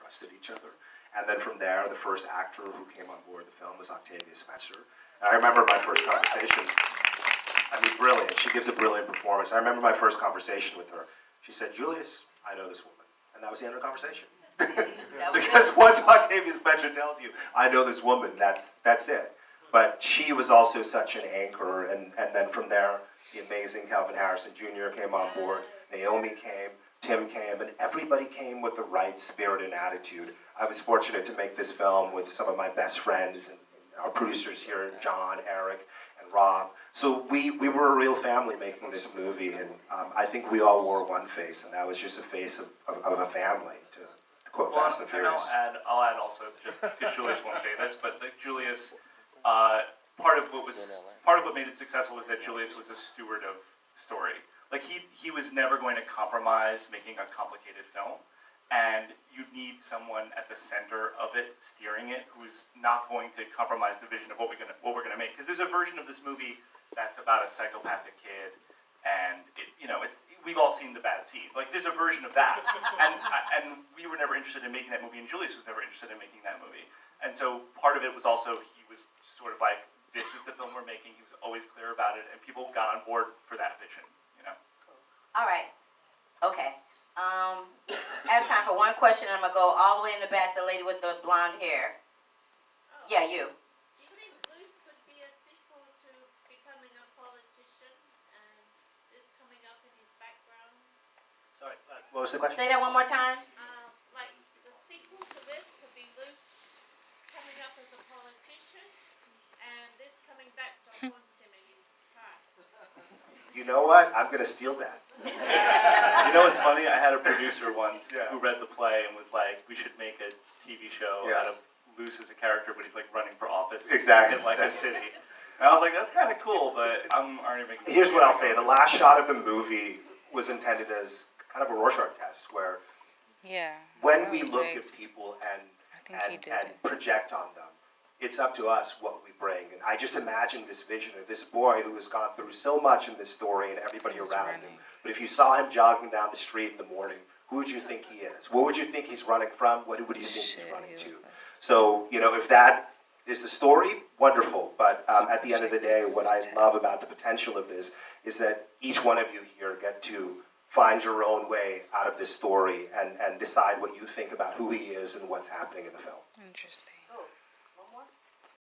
trusted each other. And then from there, the first actor who came on board the film was Octavia Spencer. And I remember my first conversation. I mean, brilliant. She gives a brilliant performance. I remember my first conversation with her. She said, "Julius, I know this woman." And that was the end of the conversation. Because once Octavia Spencer tells you, "I know this woman," that's it. But she was also such an anchor. And then from there, the amazing Calvin Harrison Jr. came on board. Naomi came. Tim came, and everybody came with the right spirit and attitude. I was fortunate to make this film with some of my best friends and our producers here, John, Eric, and Rob. So we were a real family making this movie, and I think we all wore one face, and that was just a face of a family, to quote Fast and Furious. I'll add also, just because Julius won't say this, but Julius, part of what made it successful was that Julius was a steward of story. Like he was never going to compromise making a complicated film, and you need someone at the center of it, steering it, who's not going to compromise the vision of what we're gonna make. Because there's a version of this movie that's about a psychopathic kid, and we've all seen The Bad Seed. Like there's a version of that, and we were never interested in making that movie, and Julius was never interested in making that movie. And so part of it was also he was sort of like, this is the film we're making. He was always clear about it, and people got on board for that vision. All right. Okay. I have time for one question. I'm going to go all the way in the back, the lady with the blonde hair. Oh. Yeah, you. Do you think Luce could be a sequel to Becoming a Politician and this coming up in his background? Sorry, what was the question? Say that one more time. Like the sequel to this could be Luce coming up as a politician and this coming back to haunt him in his past. You know what? I'm going to steal that. You know what's funny? I had a producer once who read the play and was like, "We should make a TV show out of Luce as a character, but he's like running for office Exactly. in like a city." And I was like, "That's kind of cool, but I'm already making." Here's what I'll say: the last shot of the movie was intended as kind of a Rorschach test, where when we look at people and project on them, it's up to us what we bring. And I just imagine this vision of this boy who has gone through so much in this story and everybody around him. But if you saw him jogging down the street in the morning, who would you think he is? What would you think he's running from? What would you think he's running to? So, if that is the story, wonderful. But at the end of the day, what I love about the potential of this is that each one of you here get to find your own way out of this story and decide what you think about who he is and what's happening in the film. Interesting.